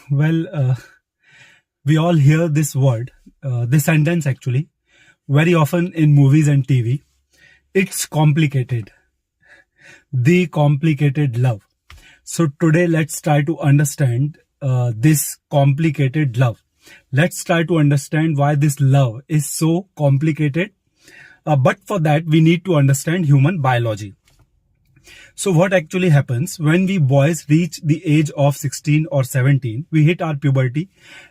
Well, we all hear this word, this sentence actually, very often in movies and TV. It's complicated. The complicated love. So today let's try to understand this complicated love. Let's try to understand why this love is so complicated. But for that, we need to understand human biology. So what actually happens when we boys reach the age of 16 or 17, we hit our puberty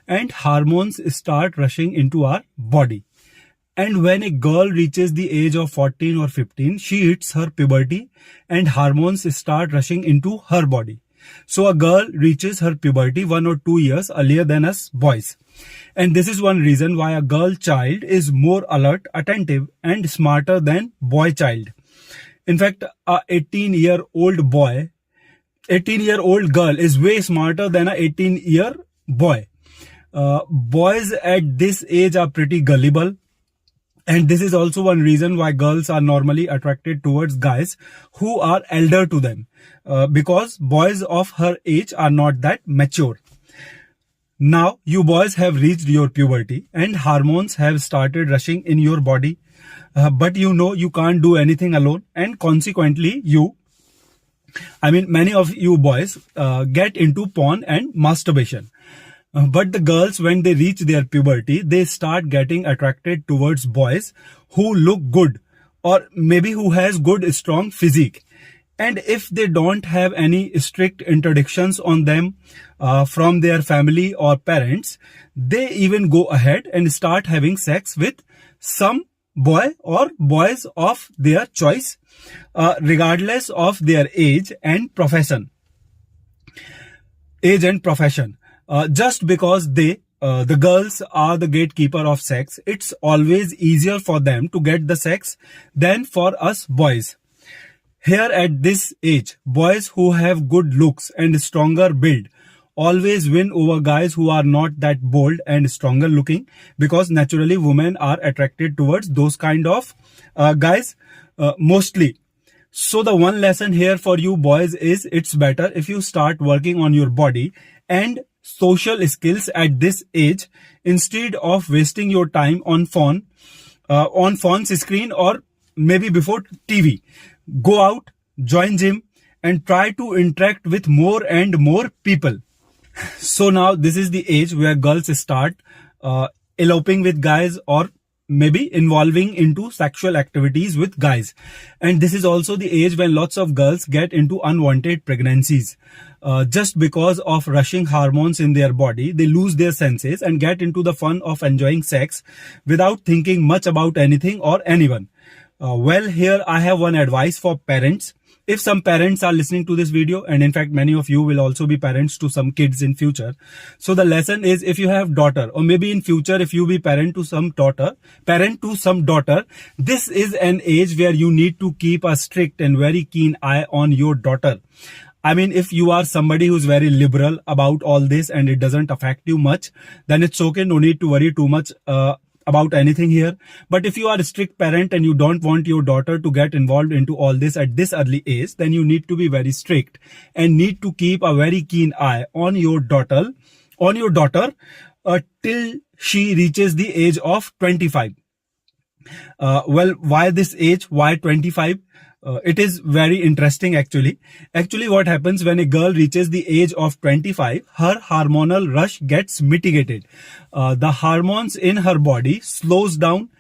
and hormones start rushing into our body. And when a girl reaches the age of 14 or 15, she hits her puberty and hormones start rushing into her body. So a girl reaches her puberty 1 or 2 years earlier than us boys. And this is one reason why a girl child is more alert, attentive and smarter than boy child. In fact, a 18-year-old girl is way smarter than a 18-year boy. Boys at this age are pretty gullible. And this is also one reason why girls are normally attracted towards guys who are elder to them. Because boys of her age are not that mature. Now, you boys have reached your puberty and hormones have started rushing in your body. But you know you can't do anything alone, and consequently many of you boys get into porn and masturbation. But the girls, when they reach their puberty, they start getting attracted towards boys who look good or maybe who has good strong physique. And if they don't have any strict interdictions on them from their family or parents, they even go ahead and start having sex with some boy or boys of their choice, regardless of their age and profession. Just because the girls are the gatekeeper of sex, it's always easier for them to get the sex than for us boys. Here at this age, boys who have good looks and stronger build always win over guys who are not that bold and stronger looking, because naturally women are attracted towards those kind of guys mostly. So the one lesson here for you boys is it's better if you start working on your body and social skills at this age instead of wasting your time on phone's screen or maybe before TV. Go out, join gym and try to interact with more and more people. So now this is the age where girls start eloping with guys or maybe involving into sexual activities with guys. And this is also the age when lots of girls get into unwanted pregnancies. Just because of rushing hormones in their body, they lose their senses and get into the fun of enjoying sex without thinking much about anything or anyone. Well, here I have one advice for parents. If some parents are listening to this video, and in fact many of you will also be parents to some kids in future. So the lesson is, if you have daughter, or maybe in future if you be parent to some daughter, this is an age where you need to keep a strict and very keen eye on your daughter. If you are somebody who's very liberal about all this and it doesn't affect you much, then it's okay. No need to worry too much about anything here. But if you are a strict parent and you don't want your daughter to get involved into all this at this early age, then you need to be very strict and need to keep a very keen eye on your daughter till she reaches the age of 25. Well, why this age? Why 25? It is very interesting actually. Actually, what happens when a girl reaches the age of 25, her hormonal rush gets mitigated. The hormones in her body slows down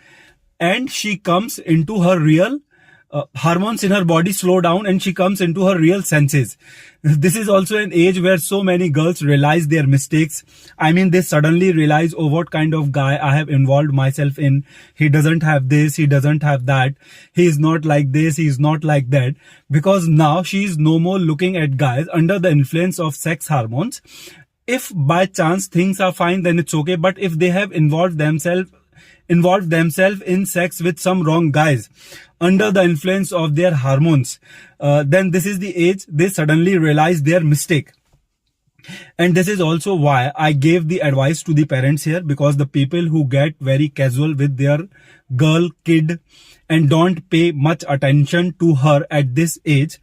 and she comes into her real hormones in her body slow down and she comes into her real senses. This is also an age where so many girls realize their mistakes. They suddenly realize, oh, what kind of guy I have involved myself in. He doesn't have this, he doesn't have that. He is not like this, he is not like that. Because now she is no more looking at guys under the influence of sex hormones. If by chance things are fine, then it's okay. But if they have involved themselves in sex with some wrong guys under the influence of their hormones, then this is the age they suddenly realize their mistake. And this is also why I gave the advice to the parents here, because the people who get very casual with their kid and don't pay much attention to her at this age,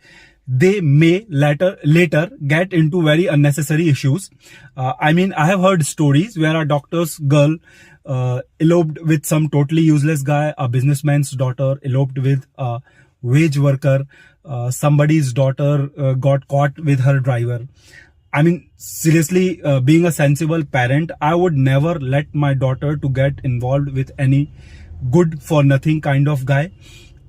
they may later get into very unnecessary issues. I have heard stories where a doctor's girl eloped with some totally useless guy, a businessman's daughter eloped with a wage worker, somebody's daughter got caught with her driver. Seriously, being a sensible parent, I would never let my daughter to get involved with any good for nothing kind of guy.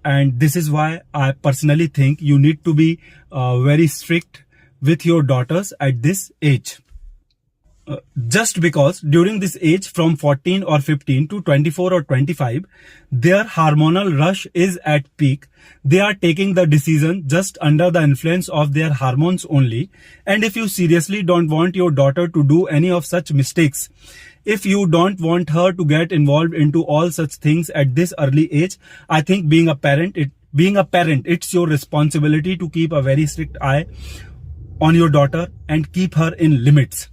And this is why I personally think you need to be very strict with your daughters at this age. Just because during this age from 14 or 15 to 24 or 25, their hormonal rush is at peak. They are taking the decision just under the influence of their hormones only. And if you seriously don't want your daughter to do any of such mistakes, if you don't want her to get involved into all such things at this early age, I think being a parent, it's your responsibility to keep a very strict eye on your daughter and keep her in limits.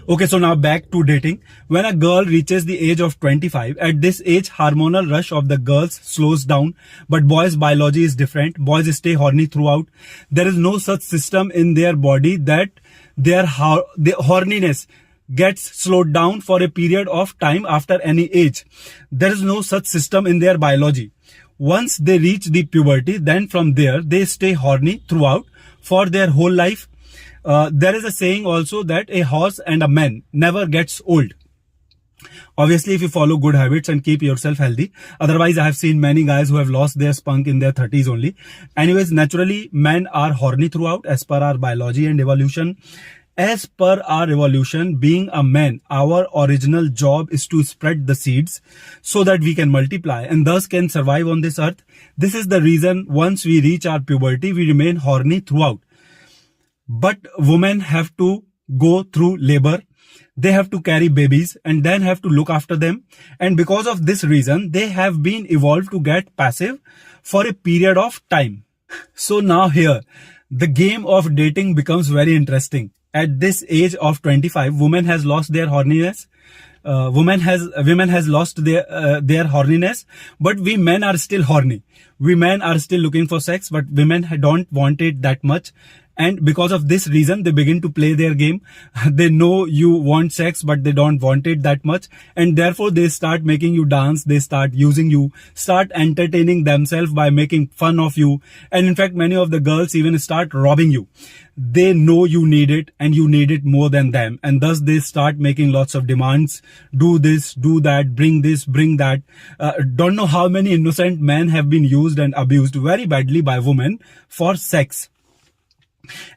Okay, so now back to dating. When a girl reaches the age of 25, at this age, hormonal rush of the girls slows down, but boys' biology is different. Boys stay horny throughout. There is no such system in their body that their horniness gets slowed down for a period of time after any age. There is no such system in their biology. Once they reach the puberty, then from there, they stay horny throughout for their whole life. There is a saying also that a horse and a man never gets old. Obviously, if you follow good habits and keep yourself healthy. Otherwise, I have seen many guys who have lost their spunk in their 30s only. Anyways, naturally, men are horny throughout as per our biology and evolution. As per our evolution, being a man, our original job is to spread the seeds so that we can multiply and thus can survive on this earth. This is the reason once we reach our puberty, we remain horny throughout. But women have to go through labor. They have to carry babies and then have to look after them. And because of this reason, they have been evolved to get passive for a period of time. So now here, the game of dating becomes very interesting. At this age of 25, women has lost their horniness. Women has lost their horniness, but we men are still horny. We men are still looking for sex, but women don't want it that much. And because of this reason, they begin to play their game. They know you want sex, but they don't want it that much. And therefore, they start making you dance. They start using you, start entertaining themselves by making fun of you. And in fact, many of the girls even start robbing you. They know you need it and you need it more than them. And thus they start making lots of demands. Do this, do that, bring this, bring that. Don't know how many innocent men have been used and abused very badly by women for sex.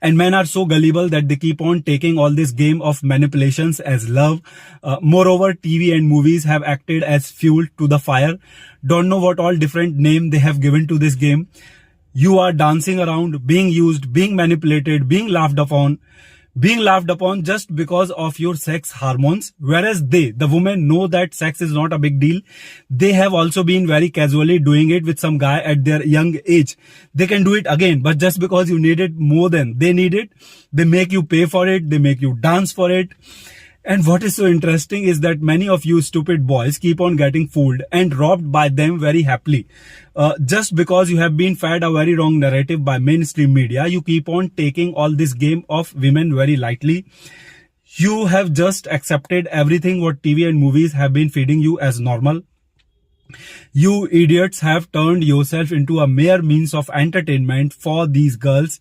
And men are so gullible that they keep on taking all this game of manipulations as love. Moreover, TV and movies have acted as fuel to the fire. Don't know what all different name they have given to this game. You are dancing around, being used, being manipulated, being laughed upon just because of your sex hormones. Whereas the women know that sex is not a big deal. They have also been very casually doing it with some guy at their young age. They can do it again, but just because you need it more than they need it, they make you pay for it. They make you dance for it. And what is so interesting is that many of you stupid boys keep on getting fooled and robbed by them very happily. Just because you have been fed a very wrong narrative by mainstream media, you keep on taking all this game of women very lightly. You have just accepted everything what TV and movies have been feeding you as normal. You idiots have turned yourself into a mere means of entertainment for these girls.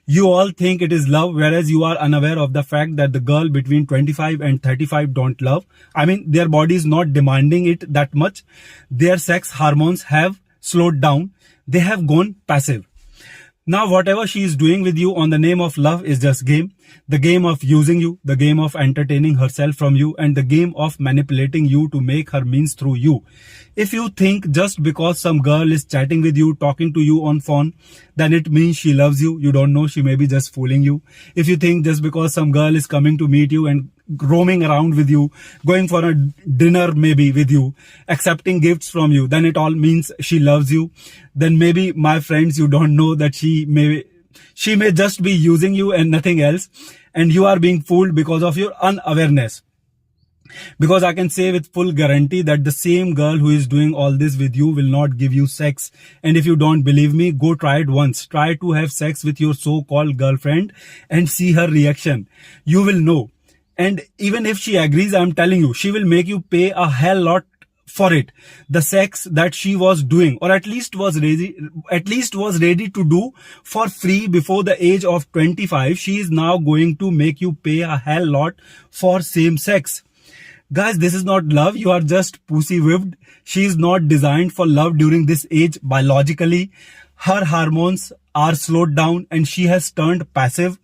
You all think it is love, whereas you are unaware of the fact that the girl between 25 and 35 don't love. Their body is not demanding it that much. Their sex hormones have slowed down. They have gone passive. Now, whatever she is doing with you on the name of love is just game. The game of using you, the game of entertaining herself from you, and the game of manipulating you to make her means through you. If you think just because some girl is chatting with you, talking to you on phone, then it means she loves you, you don't know, she may be just fooling you. If you think just because some girl is coming to meet you and roaming around with you, going for a dinner maybe with you, accepting gifts from you, then it all means she loves you. Then maybe, my friends, you don't know that she may just be using you and nothing else, and you are being fooled because of your unawareness. Because I can say with full guarantee that the same girl who is doing all this with you will not give you sex. And if you don't believe me, go try it once. Try to have sex with your so-called girlfriend and see her reaction. You will know. And even if she agrees, I'm telling you, she will make you pay a hell lot for it. The sex that she was doing, or at least was ready to do for free before the age of 25, she is now going to make you pay a hell lot for same sex. Guys, this is not love. You are just pussy whipped. She is not designed for love during this age biologically. Her hormones are slowed down and she has turned passive.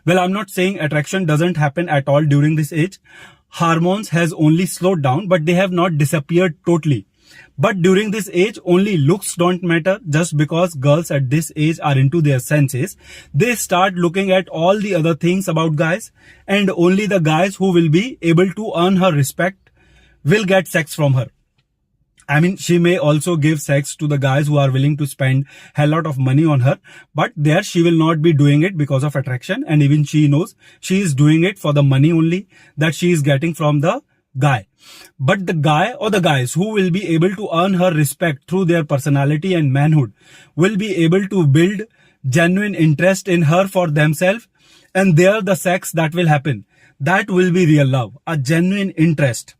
Well, I'm not saying attraction doesn't happen at all during this age. Hormones has only slowed down, but they have not disappeared totally. But during this age, only looks don't matter. Just because girls at this age are into their senses, they start looking at all the other things about guys, and only the guys who will be able to earn her respect will get sex from her. I mean, she may also give sex to the guys who are willing to spend a lot of money on her, but there she will not be doing it because of attraction, and even she knows she is doing it for the money only that she is getting from the guy. But the guy or the guys who will be able to earn her respect through their personality and manhood will be able to build genuine interest in her for themselves, and there the sex that will happen, that will be real love, a genuine interest.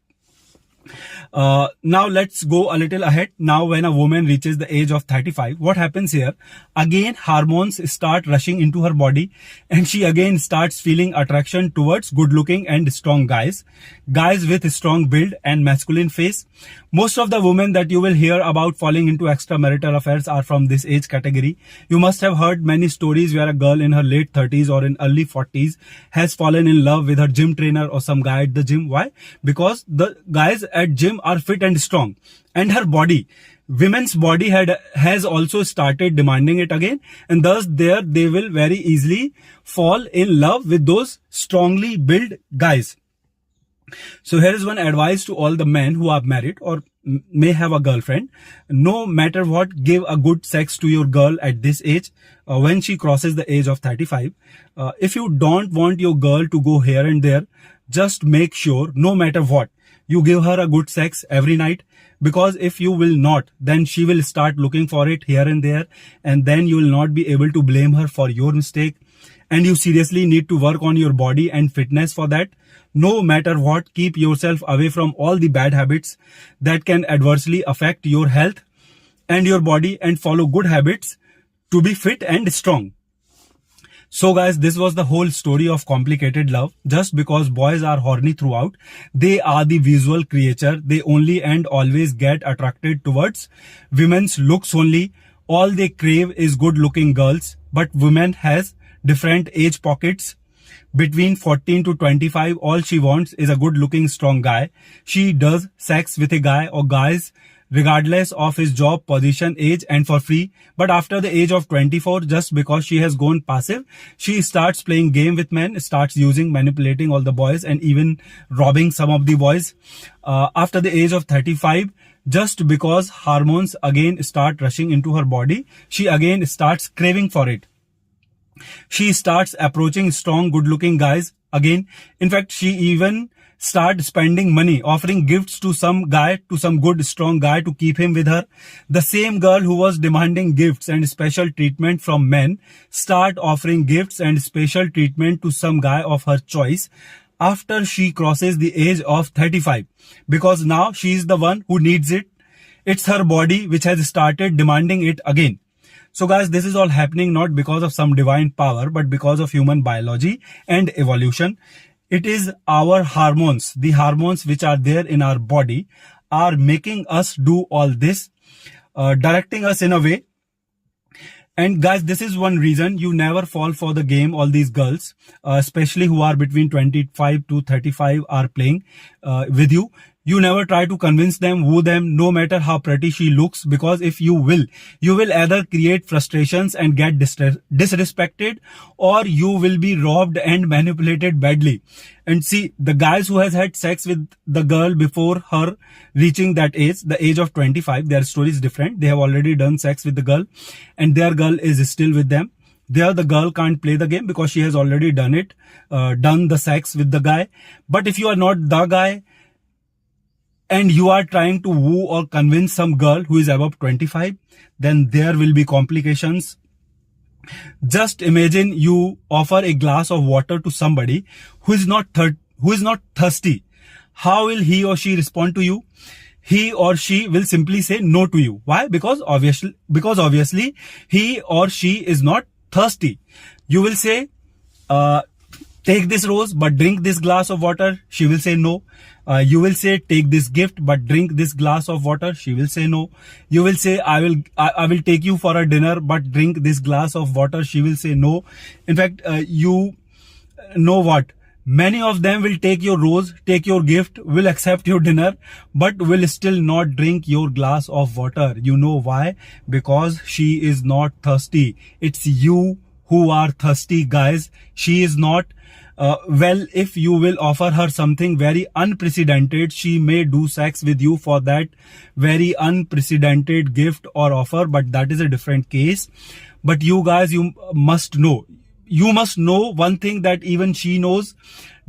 Now let's go a little ahead. Now when a woman reaches the age of 35, what happens here? Again, hormones start rushing into her body and she again starts feeling attraction towards good looking and strong guys. Guys with strong build and masculine face. Most of the women that you will hear about falling into extramarital affairs are from this age category. You must have heard many stories where a girl in her late 30s or in early 40s has fallen in love with her gym trainer or some guy at the gym. Why? Because the guys at gym are fit and strong, and her body, women's body has also started demanding it again, and thus there they will very easily fall in love with those strongly built guys. So here is one advice to all the men who are married or may have a girlfriend. No matter what, give a good sex to your girl at this age when she crosses the age of 35. If you don't want your girl to go here and there, just make sure no matter what, you give her a good sex every night, because if you will not, then she will start looking for it here and there, and then you will not be able to blame her for your mistake. And you seriously need to work on your body and fitness for that. No matter what, keep yourself away from all the bad habits that can adversely affect your health and your body, and follow good habits to be fit and strong. So guys, this was the whole story of complicated love. Just because boys are horny throughout, they are the visual creature. They only and always get attracted towards women's looks only. All they crave is good looking girls. But women has different age pockets. Between 14 to 25, all she wants is a good looking strong guy. She does sex with a guy or guys regardless of his job, position, age, and for free. But after the age of 24, just because she has gone passive, she starts playing game with men, starts manipulating all the boys, and even robbing some of the boys. After the age of 35, just because hormones again start rushing into her body, she again starts craving for it. She starts approaching strong, good-looking guys again. In fact, she even starts spending money, offering gifts to some guy, to some good, strong guy to keep him with her. The same girl who was demanding gifts and special treatment from men start offering gifts and special treatment to some guy of her choice after she crosses the age of 35. Because now she is the one who needs it. It's her body which has started demanding it again. So guys, this is all happening not because of some divine power, but because of human biology and evolution. It is our hormones, the hormones which are there in our body, are making us do all this, directing us in a way. And guys, this is one reason you never fall for the game all these girls, especially who are between 25 to 35 are playing with you. You never try to convince them, woo them, no matter how pretty she looks, because if you will either create frustrations and get disrespected, or you will be robbed and manipulated badly. And see, the guys who has had sex with the girl before her reaching that age, the age of 25, their story is different. They have already done sex with the girl and their girl is still with them. There the girl can't play the game because she has already done it, done the sex with the guy. But if you are not the guy and you are trying to woo or convince some girl who is above 25, then there will be complications. Just imagine you offer a glass of water to somebody who is not thirsty. How will he or she respond to you? He or she will simply say no to you. Why? Because obviously he or she is not thirsty. You will say, take this rose but drink this glass of water. She will say no. You will say, take this gift but drink this glass of water. She will say no. You will say, I will take you for a dinner but drink this glass of water. She will say no. In fact, you know what? Many of them will take your rose, take your gift, will accept your dinner, but will still not drink your glass of water. You know why? Because she is not thirsty. It's you who are thirsty, guys. She is not. Well, if you will offer her something very unprecedented, she may do sex with you for that very unprecedented gift or offer, but that is a different case. But you guys, you must know one thing that even she knows.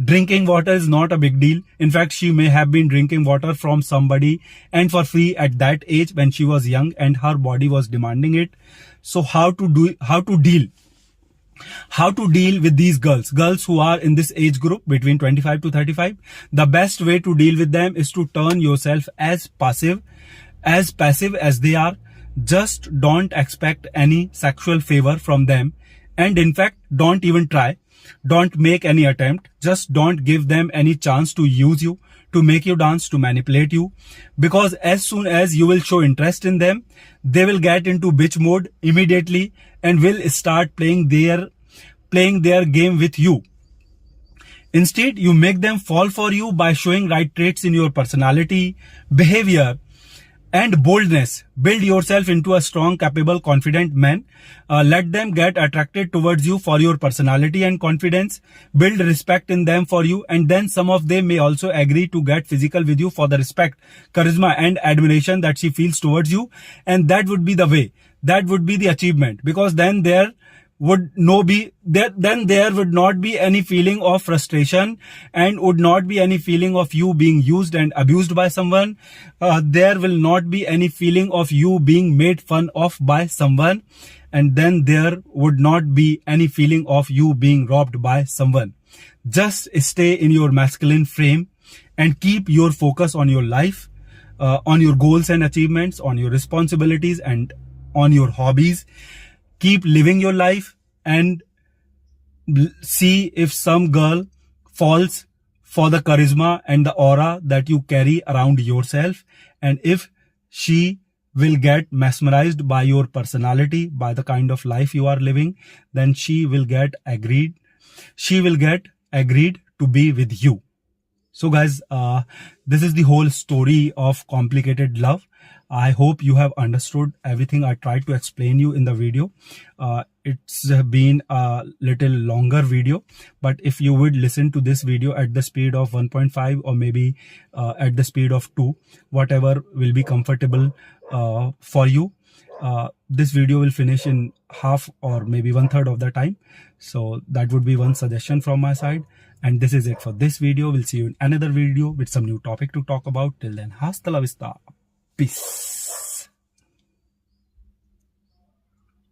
Drinking water is not a big deal. In fact, she may have been drinking water from somebody and for free at that age when she was young and her body was demanding it. So how to deal with these girls who are in this age group between 25 to 35? The best way to deal with them is to turn yourself as passive as they are. Just don't expect any sexual favor from them. And in fact, don't even try. Don't make any attempt. Just don't give them any chance to use you, to make you dance, to manipulate you. Because as soon as you will show interest in them, they will get into bitch mode immediately and will start playing their game with you. Instead, you make them fall for you by showing right traits in your personality, behavior, and boldness. Build yourself into a strong, capable, confident man. Let them get attracted towards you for your personality and confidence. Build respect in them for you, and then some of them may also agree to get physical with you for the respect, charisma, and admiration that she feels towards you. And that would be the way. That would be the achievement, because then there would not be any feeling of frustration and would not be any feeling of you being used and abused by someone. There will not be any feeling of you being made fun of by someone, and then there would not be any feeling of you being robbed by someone. Just stay in your masculine frame and keep your focus on your life, on your goals and achievements, on your responsibilities and on your hobbies. Keep living your life and see if some girl falls for the charisma and the aura that you carry around yourself, and if she will get mesmerized by your personality, by the kind of life you are living, then she will get agreed to be with you. So guys, this is the whole story of complicated love. I hope you have understood everything I tried to explain you in the video. It's been a little longer video, but if you would listen to this video at the speed of 1.5 or maybe at the speed of 2, whatever will be comfortable for you, this video will finish in half or maybe 1/3 of the time. So that would be one suggestion from my side. And this is it for this video. We'll see you in another video with some new topic to talk about. Till then, hasta la vista. Peace.